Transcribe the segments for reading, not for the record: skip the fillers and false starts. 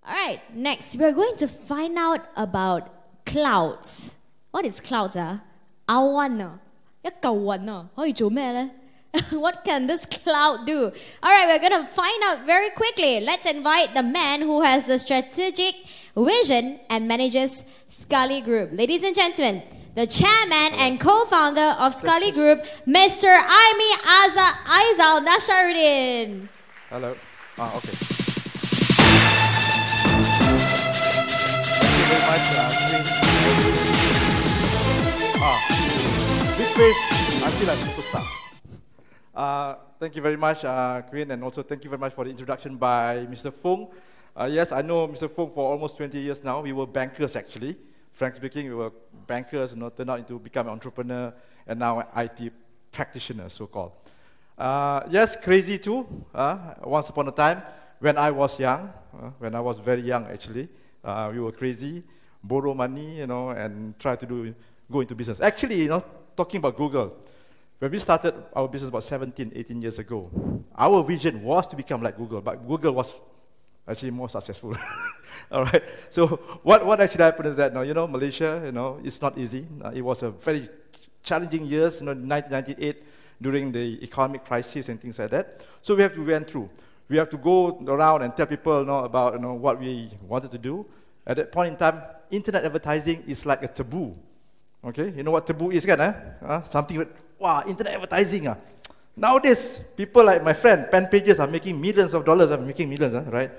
All right, next we're going to find out about clouds. What is clouds? Awan啊，一嚿雲啊，可以做咩呢? What can this cloud do? All right, we're going to find out very quickly. Let's invite the man who has the strategic vision and manages SKALI Group. Ladies and gentlemen, the chairman and co-founder of SKALI Group, Mr. Aimi Aizal Nasharuddin. Hello. Okay. Thank you very much, Queen. Big face, I feel like superstar. Thank you very much, Queen, and also thank you very much for the introduction by Mr. Fung. Yes, I know Mr. Fung for almost 20 years now. We were bankers, actually. Frankly speaking, we were bankers, turned out into become an entrepreneur, and now an IT practitioner, so-called. Yes, crazy too. Once upon a time, when I was young, when I was very young, actually, we were crazy, borrow money, and try to go into business. Actually, talking about Google, when we started our business about 17, 18 years ago, our vision was to become like Google, but Google was actually more successful. All right. So what actually happened is that, Malaysia, it's not easy. It was a very challenging years, 1998, during the economic crisis and things like that. So we went through. We have to go around and tell people about what we wanted to do. At that point in time, internet advertising is like a taboo. Okay, you know what taboo is, kan? Something with, wow, internet advertising. Nowadays, people like my friend, Pen Pages, are making millions of dollars. I'm making millions, right?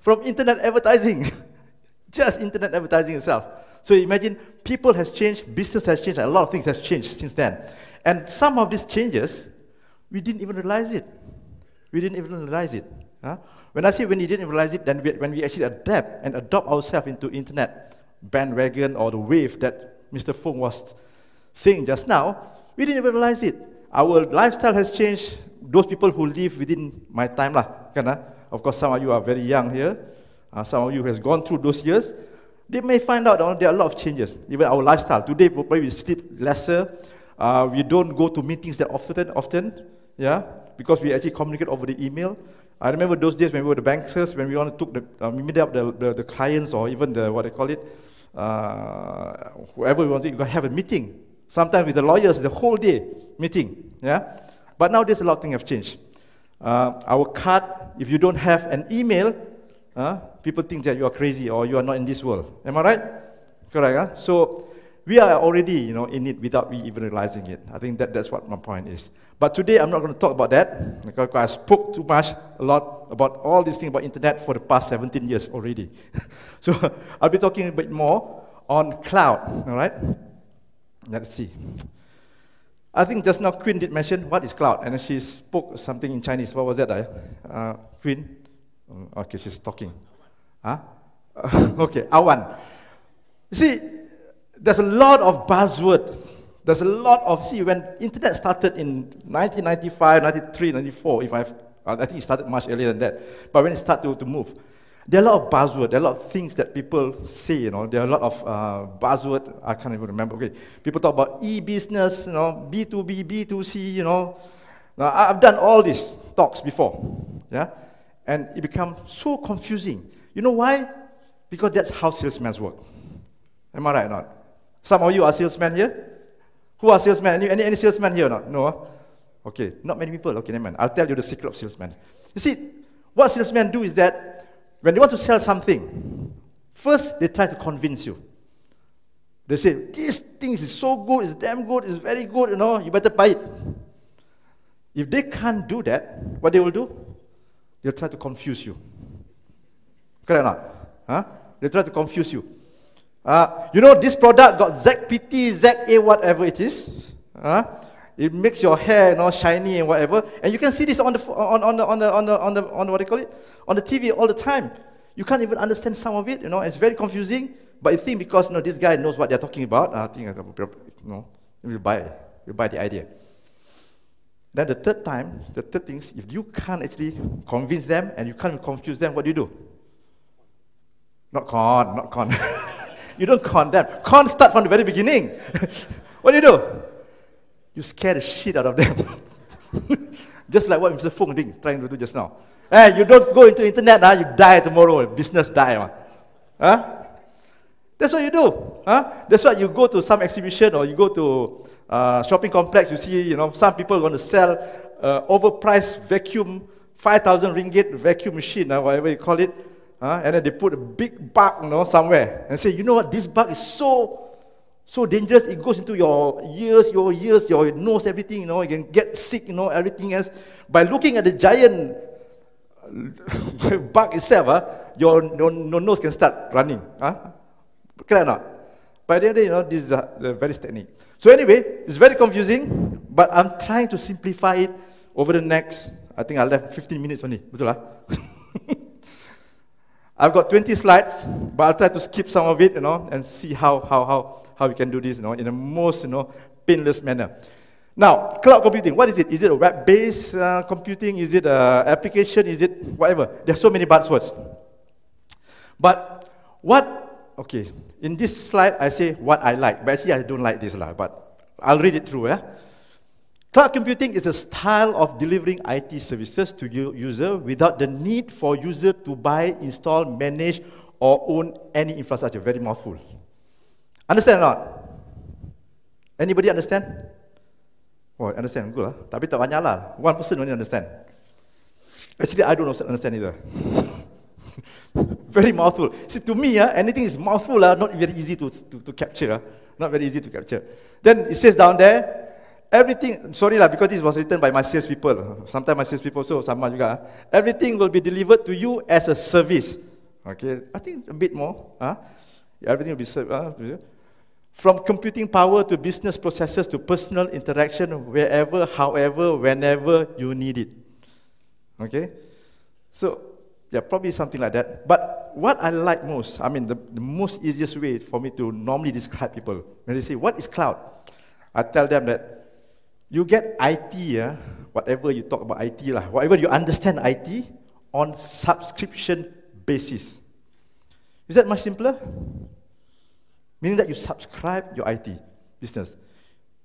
From internet advertising, just internet advertising itself. So imagine, people has changed, business has changed, a lot of things has changed since then. And some of these changes, we didn't even realize it. We didn't even realize it. When I say when we didn't realize it, then when we actually adapt and adopt ourselves into internet bandwagon or the wave that Mr. Fung was saying just now, we didn't even realize it. Our lifestyle has changed. Those people who live within my time, of course, some of you are very young here. Some of you has gone through those years. They may find out there are a lot of changes. Even our lifestyle. Today, probably we sleep lesser. We don't go to meetings that often, because we actually communicate over the email. I remember those days when we were the bankers, when we want to we meet up the clients or even the, what they call it, whoever we want to have a meeting. Sometimes with the lawyers, the whole day meeting, But nowadays a lot of things have changed. Our card, if you don't have an email, people think that you are crazy or you are not in this world. Am I right? Correct, So we are already, in it without we even realizing it. I think that's what my point is. But today I'm not going to talk about that because I spoke a lot about all these things about internet for the past 17 years already. So I'll be talking a bit more on cloud, all right? Let's see. I think just now Queen did mention what is cloud, and she spoke something in Chinese. What was that, Queen? Okay, she's talking. Okay, Awan. You see, there's a lot of buzzword. There's a lot of, when internet started in 1995, 93, 94, I think it started much earlier than that. But when it started to move, there are a lot of buzzword, there are a lot of things that people say, there are a lot of buzzword, I can't even remember. Okay, people talk about e-business, B2B, B2C, Now, I've done all these talks before, and it becomes so confusing. You know why? Because that's how salesmen work. Am I right or not? Some of you are salesmen here? Who are salesmen? Any salesmen here or not? No? Okay, not many people. Okay, never mind. I'll tell you the secret of salesmen. You see, what salesmen do is that when they want to sell something, first they try to convince you. They say, this thing is so good, it's damn good, it's very good, you better buy it. If they can't do that, what they will do? They'll try to confuse you. Correct or not? They try to confuse you. This product got ZPT, ZA, whatever it is. It makes your hair, shiny and whatever. And you can see this on the what do you call it? On the TV all the time. You can't even understand some of it. It's very confusing. But I think because this guy knows what they're talking about, I think we'll buy the idea. Then the third thing is, if you can't actually convince them and you can't confuse them, what do? Not con. You don't con them. Con start from the very beginning. What do? You scare the shit out of them. Just like what Mr. Fung trying to do just now. Hey, you don't go into internet, you die tomorrow. Business die. Huh? That's what you do. Huh? That's why you go to some exhibition or you go to shopping complex. You see, some people want to sell overpriced vacuum, 5,000 ringgit vacuum machine, whatever you call it. And then they put a big bug, somewhere and say, you know what? This bug is so dangerous. It goes into your ears, your nose, everything. You can get sick. Everything else. By looking at the giant bug itself, your nose can start running. Correct or not? By the end of the day, this is a very technique. So anyway, it's very confusing, but I'm trying to simplify it over the next, I think I left 15 minutes only. Betul lah? I've got 20 slides, but I'll try to skip some of it, and see how we can do this, in the most, painless manner. Now, cloud computing, what is it? Is it a web-based computing? Is it an application? Is it whatever? There's so many buzzwords. But okay, in this slide, I say what I like. But actually, I don't like this, but I'll read it through. Cloud computing is a style of delivering IT services to user without the need for user to buy, install, manage, or own any infrastructure. Very mouthful. Understand or not? Anybody understand? Oh, understand. Good lah. Tapi tak banyak lah. One person only understand. Actually, I don't understand either. Very mouthful. See, to me, anything is mouthful, not very easy to capture. Not very easy to capture. Then it says down there, everything, sorry lah, because this was written by my salespeople. Sometimes my salespeople also sama juga. Everything will be delivered to you as a service. Okay, I think a bit more. Everything will be served. From computing power to business processes to personal interaction, wherever, however, whenever you need it. Okay, so yeah, probably something like that. But what I like most, the most easiest way for me to normally describe people, when they say, what is cloud? I tell them that you get IT, whatever you talk about IT, whatever you understand IT, on subscription basis. Is that much simpler? Meaning that you subscribe your IT business.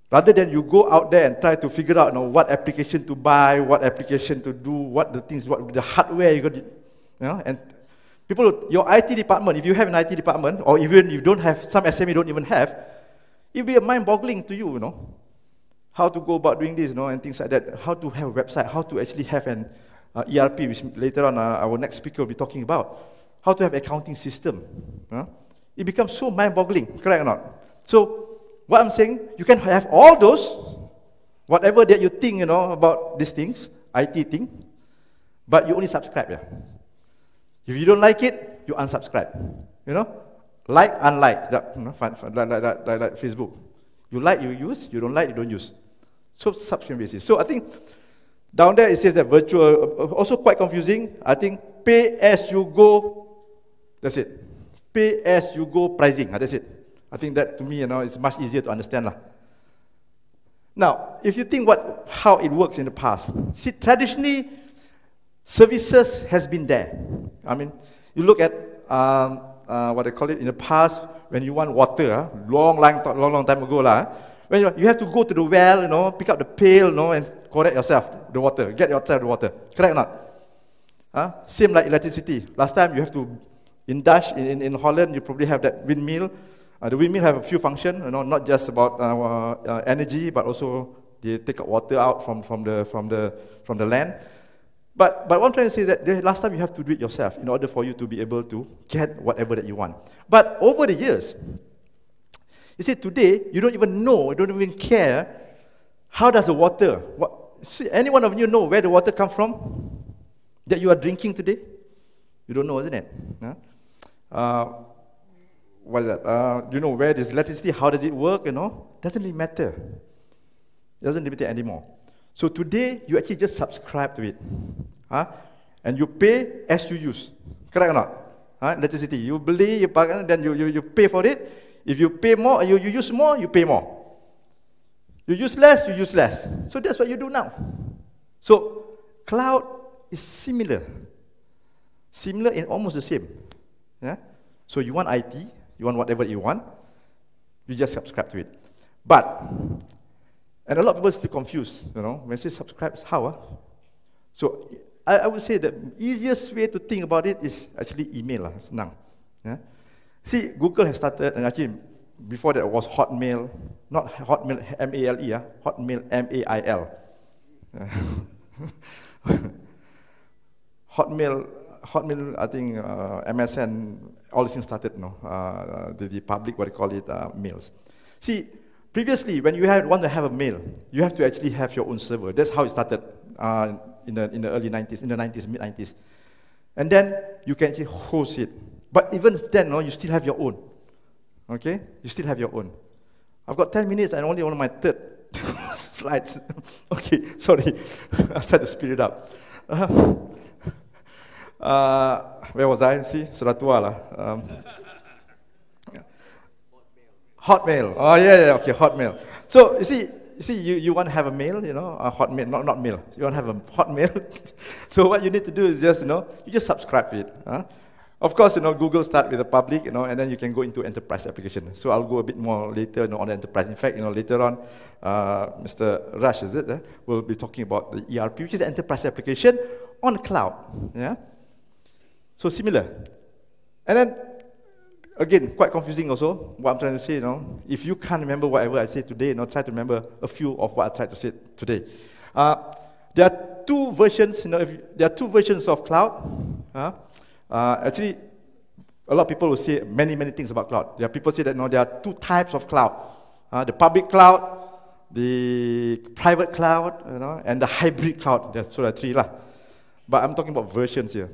Rather than you go out there and try to figure out what application to buy, what application to do, what the hardware you got to, and people, your IT department, if you have an IT department, or even if you don't have, some SME don't even have, it'll be a mind-boggling to you, how to go about doing this, and things like that, how to have a website, how to actually have an ERP, which later on our next speaker will be talking about, how to have accounting system. It becomes so mind-boggling, correct or not? So, what I'm saying, you can have all those, whatever that you think, about these things, IT thing, but you only subscribe, If you don't like it, you unsubscribe. Like, unlike, like Facebook. You like, you use. You don't like, you don't use. So subscription basis. So I think down there it says that virtual, also quite confusing. I think pay as you go. That's it. Pay as you go pricing. That's it. I think that to me, it's much easier to understand. Now, if you think how it works in the past, see, traditionally, services has been there. You look at what they call it in the past when you want water, long time ago when you have to go to the well, pick up the pail, and collect yourself the water, get yourself the water. Correct or not? Same like electricity. Last time you have to, in Dutch, in Holland, you probably have that windmill. The windmill have a few functions, not just about energy, but also they take water out from the land. But what I'm trying to say is that last time you have to do it yourself in order for you to be able to get whatever that you want. But over the years, you see, today, you don't even know, you don't even care, how does the water, see, any one of you know where the water comes from that you are drinking today? You don't know, isn't it? What is that? You know where there's electricity, how does it work, Doesn't really matter. It doesn't really matter anymore. So today, you actually just subscribe to it. And you pay as you use. Correct or not? Electricity. You beli, you pay, then you pay for it. If you pay more, you use more, you pay more. You use less, you use less. So that's what you do now. So cloud is similar. Similar and almost the same. So you want IT, you want whatever you want, you just subscribe to it. But, and a lot of people are still confused, when they say subscribe, how? So I would say the easiest way to think about it is actually email lah, senang. Yeah? See, Google has started, and actually before that it was Hotmail, not Hotmail M-A-L-E, Hotmail M-A-I-L. Hotmail, I think MSN, all these things started, the public, what they call it, mails. See, previously, when you want to have a mail, you have to actually have your own server. That's how it started in the early 90s, in the 90s, mid-90s. And then you can actually host it. But even then, you still have your own. Okay? You still have your own. I've got 10 minutes and only on my third slides. Okay, sorry. I'll try to speed it up. Where was I? See, sudah tua lah. Hotmail. Oh yeah, okay, Hotmail. So you want to have a mail, a Hotmail, not mail. You want to have a Hotmail. So what you need to do is just, you just subscribe to it. Of course, Google start with the public, and then you can go into enterprise application. So I'll go a bit more later, on the enterprise. In fact, later on, Mr. Rush, is it? Will be talking about the ERP, which is an enterprise application on the cloud. Yeah. So similar. And then, again, quite confusing also, what I'm trying to say, If you can't remember whatever I said today, try to remember a few of what I tried to say today. There are two versions, there are two versions of cloud. Actually, a lot of people will say many things about cloud. There are people say that there are two types of cloud. The public cloud, the private cloud, and the hybrid cloud. There's sort of three lah. But I'm talking about versions here.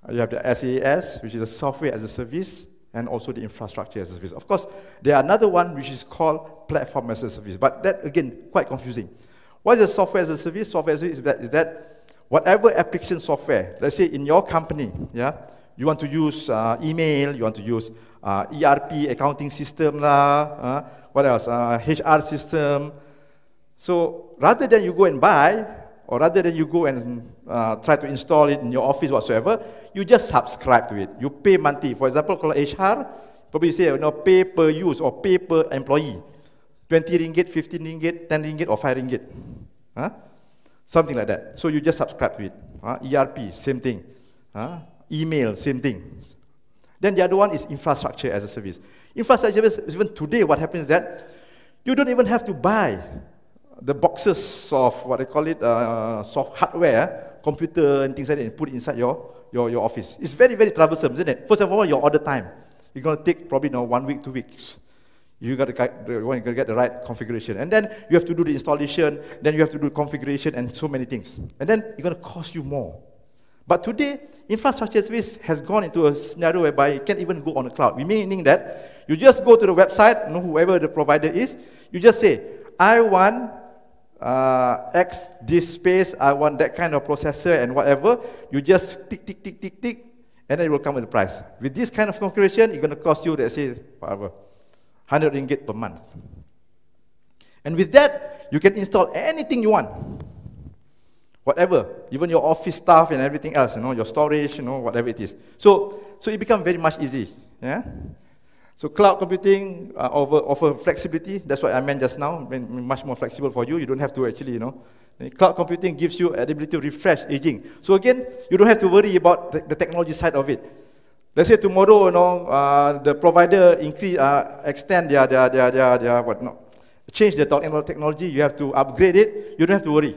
You have the SaaS, which is the software as a service, and also the infrastructure as a service. Of course, there are another one which is called platform as a service. But that, again, quite confusing. What is the software as a service? Software as a service is that whatever application software, let's say in your company, you want to use email, you want to use ERP, accounting system lah, what else, HR system. So rather than you go and buy, or rather than you go and try to install it in your office whatsoever, you just subscribe to it. You pay monthly. For example, kalau HR, probably you say, pay per use or pay per employee. 20 ringgit, 15 ringgit, 10 ringgit, or 5 ringgit. Something like that. So you just subscribe to it. ERP, same thing. Email, same thing. Then the other one is infrastructure as a service. Infrastructure as a service, even today, what happens is that you don't even have to buy the boxes of what they call it, soft hardware, computer and things like that, and put it inside your office. It's very troublesome, isn't it? First of all, your order time. You're going to take probably 1 week, 2 weeks. You got to get the right configuration. And then you have to do the installation, then you have to do configuration and so many things. And then it's going to cost you more. But today, infrastructure service has gone into a scenario whereby it can't even go on the cloud. Meaning that you just go to the website, whoever the provider is, you just say, I want X disk space, I want that kind of processor and whatever. You just tick, and then it will come with the price. With this kind of configuration, it's going to cost you, let's say, whatever, 100 ringgit per month. And with that, you can install anything you want. Whatever, even your office stuff and everything else, your storage, whatever it is. So it becomes very much easy. Yeah? So cloud computing offer flexibility. That's what I meant just now, much more flexible for you. You don't have to actually, Cloud computing gives you the ability to refresh aging. So again, you don't have to worry about the technology side of it. Let's say tomorrow, the provider extend their whatnot, change the technology. You have to upgrade it. You don't have to worry,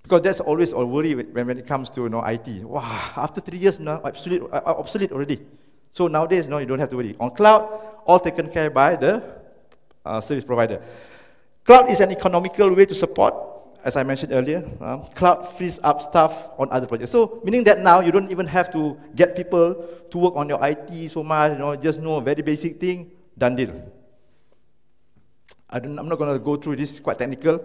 because that's always a worry when it comes to IT. Wow, after 3 years now, obsolete already. So nowadays, you don't have to worry. On cloud, all taken care by the service provider. Cloud is an economical way to support, as I mentioned earlier. Cloud frees up staff on other projects. So meaning that now you don't even have to get people to work on your IT so much, just know a very basic thing, done deal. I'm not going to go through this, it's quite technical.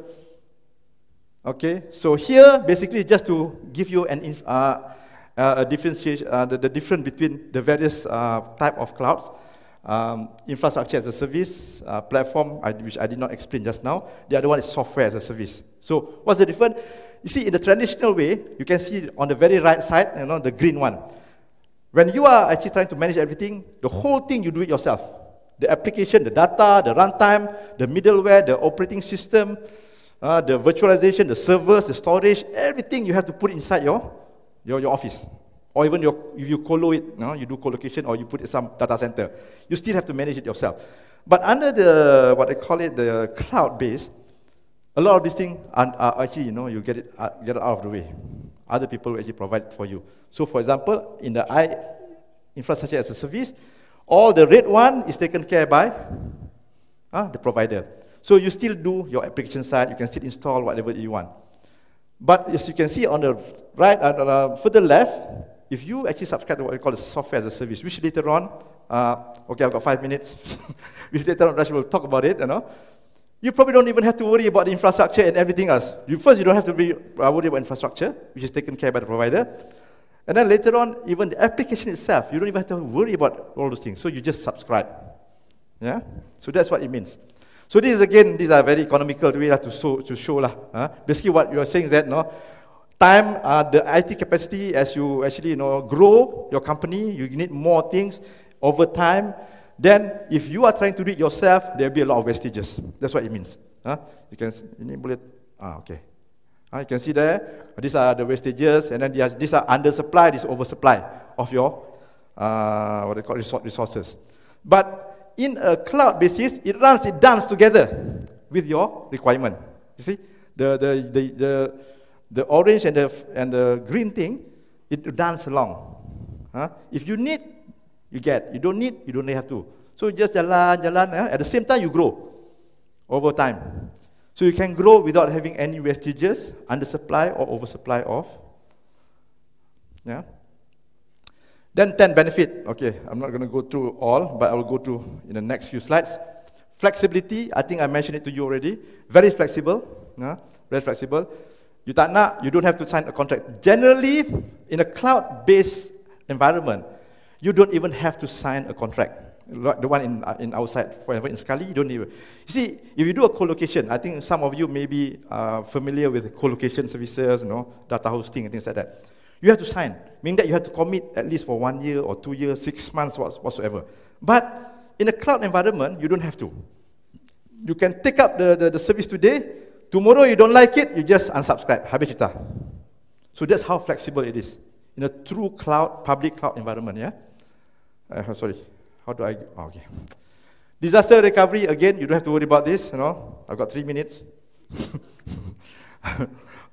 Okay, so here basically just to give you a differentiation, the difference between the various type of clouds. Infrastructure as a service, platform, which I did not explain just now. The other one is software as a service. So what's the difference? You see, in the traditional way, you can see on the very right side, the green one. When you are actually trying to manage everything, the whole thing you do it yourself. The application, the data, the runtime, the middleware, the operating system, the virtualization, the servers, the storage, everything you have to put inside your office. Or even if you colo it, you do colocation or you put it in some data center. You still have to manage it yourself. But under the, what I call it, the cloud base, a lot of these things are actually, you get it out of the way. Other people will actually provide it for you. So for example, in the infrastructure as a service, all the red one is taken care by the provider. So you still do your application side, you can still install whatever you want. But as you can see on the right, further left, if you actually subscribe to what we call the software as a service, which later on, okay, I've got 5 minutes, which later on Raj will talk about it, you probably don't even have to worry about the infrastructure and everything else. First, you don't have to worry about infrastructure, which is taken care by the provider. And then later on, even the application itself, you don't even have to worry about all those things. So you just subscribe. Yeah? So that's what it means. So these are very economical way to show. Basically what you are saying is that time, the IT capacity, as you actually grow your company, you need more things over time. Then if you are trying to do it yourself, there will be a lot of wastages. That's what it means. You can enable it. Okay. You can see there, these are the wastages, and then these are undersupply, this oversupply of your what they call resources. But in a cloud basis, it dance together with your requirement. You see, the orange and the green thing, it dance along. If you need, you get. You don't need, you don't have to. So just jalan. At the same time, you grow over time. So you can grow without having any wastages, undersupply or oversupply of. Yeah. Then 10 benefit. Okay, I'm not going to go through all, but I will go through in the next few slides. Flexibility, I think I mentioned it to you already. Very flexible. Very flexible. You tak nak, you don't have to sign a contract. Generally, in a cloud-based environment, you don't even have to sign a contract. The one in outside, for example, in SKALI, you don't even. You see, if you do a co-location, I think some of you may be familiar with co-location services, data hosting and things like that. You have to sign, meaning that you have to commit at least for 1 year or 2 years, 6 months, whatsoever. But in a cloud environment, you don't have to. You can take up the service today. Tomorrow you don't like it, you just unsubscribe. Habis cerita. So that's how flexible it is in a true cloud, public cloud environment. Yeah. Sorry. How do I? Okay. Disaster recovery, again, you don't have to worry about this. I've got 3 minutes.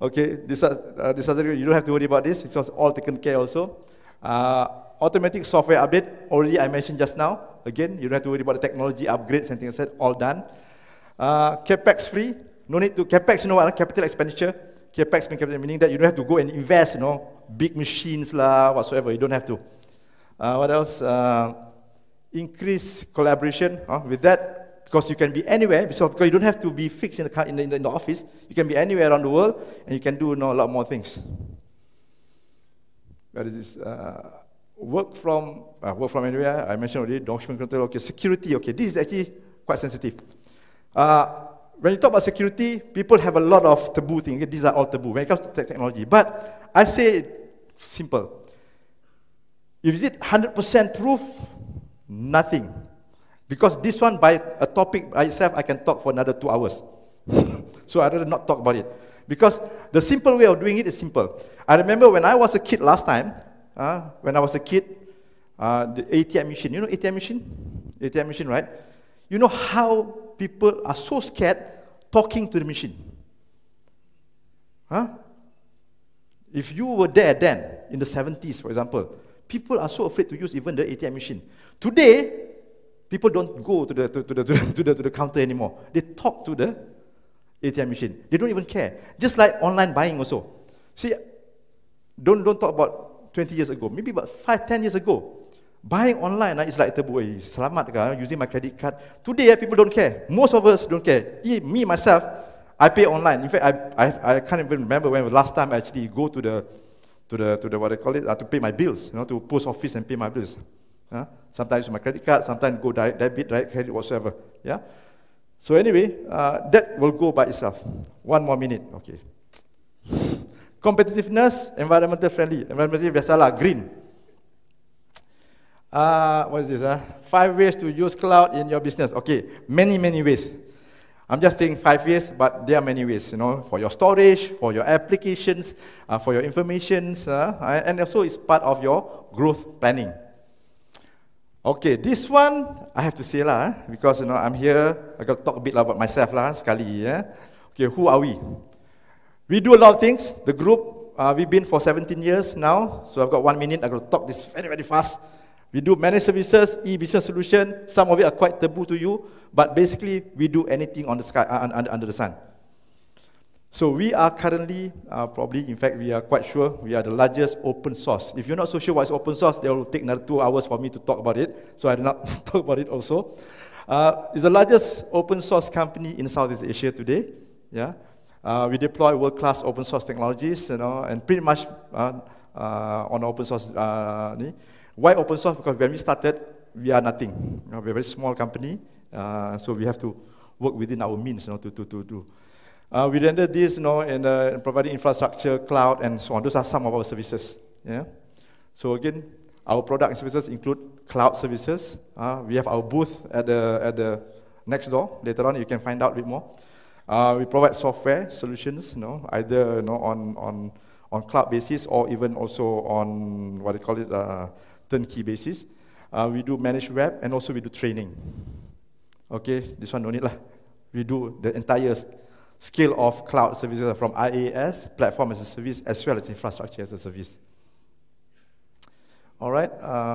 Okay, disaster, you don't have to worry about this. It's all taken care also. Automatic software update, already I mentioned just now. Again, you don't have to worry about the technology upgrades and things like that, all done. CapEx free, no need to, CapEx, you know what, capital expenditure. CapEx meaning that you don't have to go and invest, big machines whatsoever, you don't have to. What else? Increase collaboration with that, because you can be anywhere, because you don't have to be fixed in the office. You can be anywhere around the world, and you can do a lot more things. What is this? Work from anywhere. I mentioned already. Document control. Okay, security. Okay, this is actually quite sensitive. When you talk about security, people have a lot of taboo things. Okay, these are all taboo when it comes to technology. But I say simple. If it 100% proof, nothing. Because this one, by a topic by itself, I can talk for another 2 hours. So I'd rather not talk about it. Because the simple way of doing it is simple. I remember when I was a kid last time, the ATM machine, you know ATM machine? ATM machine, right? You know how people are so scared talking to the machine? If you were there then, in the 70s, for example, people are so afraid to use even the ATM machine. Today, people don't go to the counter anymore. They talk to the ATM machine. They don't even care. Just like online buying also. See, don't talk about 20 years ago. Maybe about 5-10 years ago, buying online is like taboo. Selamat ka, using my credit card. Today, people don't care. Most of us don't care. Me myself, I pay online. In fact, I can't even remember when the last time I actually go to the what they call it, to pay my bills, to post office and pay my bills. Sometimes my credit card, sometimes go direct debit, direct credit, whatsoever. Yeah. So anyway, that will go by itself. 1 more minute. Okay. Competitiveness, environmental friendly. Environmental biasalah, green. What is this? 5 ways to use cloud in your business. Okay, many ways. I'm just saying 5 years, but there are many ways, for your storage, for your applications, for your informations, and also it's part of your growth planning. Okay, this one, I have to say because I'm here, I got to talk a bit about myself SKALI. Okay, who are we? We do a lot of things. The group, we've been for 17 years now, so I've got 1 minute, I got to talk this very, very fast. We do managed services, e-business solution. Some of it are quite taboo to you, but basically we do anything on the sky, under the sun. So we are currently, probably, in fact, we are quite sure we are the largest open source. If you're not so sure what is open source, it will take another 2 hours for me to talk about it. So I did not talk about it also. It's the largest open source company in Southeast Asia today. Yeah, we deploy world-class open source technologies, and pretty much on open source. Why open source? Because when we started, we are nothing. We're a very small company, so we have to work within our means, to. We render this, in providing infrastructure, cloud, and so on. Those are some of our services. Yeah. So again, our product and services include cloud services. We have our booth at the next door. Later on, you can find out a bit more. We provide software solutions, either on cloud basis or even also on what they call it turnkey basis. We do managed web, and also we do training. Okay, this one no need lah. We do the entire scale of cloud services from IaaS, platform as a service, as well as infrastructure as a service. All right,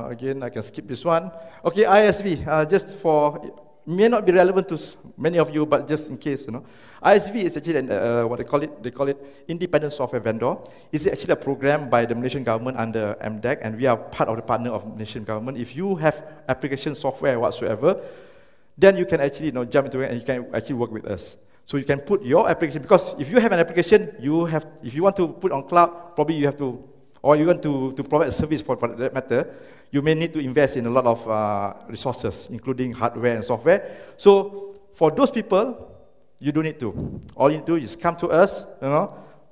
again, I can skip this one. Okay, ISV, just for, may not be relevant to many of you, but just in case, ISV is actually what they call it independent software vendor. It's actually a program by the Malaysian government under MDEC, and we are part of the partner of Malaysian government. If you have application software whatsoever, then you can actually jump into it and you can actually work with us. So you can put your application, because if you have an application, if you want to put on cloud, probably you have to, or you want to provide a service for that matter, you may need to invest in a lot of resources, including hardware and software. So for those people, you don't need to. All you do is come to us,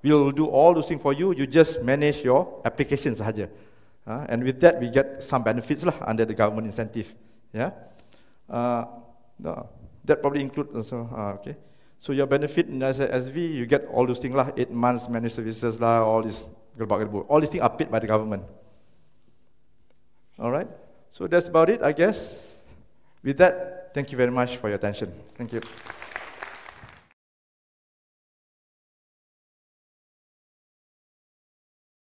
we'll do all those things for you. You just manage your applications sahaja. And with that, we get some benefits under the government incentive. Yeah. No, that probably includes also, okay. So your benefit as a SV, you get all those things 8 months managed services all these things are paid by the government. All right. So that's about it, I guess. With that, thank you very much for your attention. Thank you.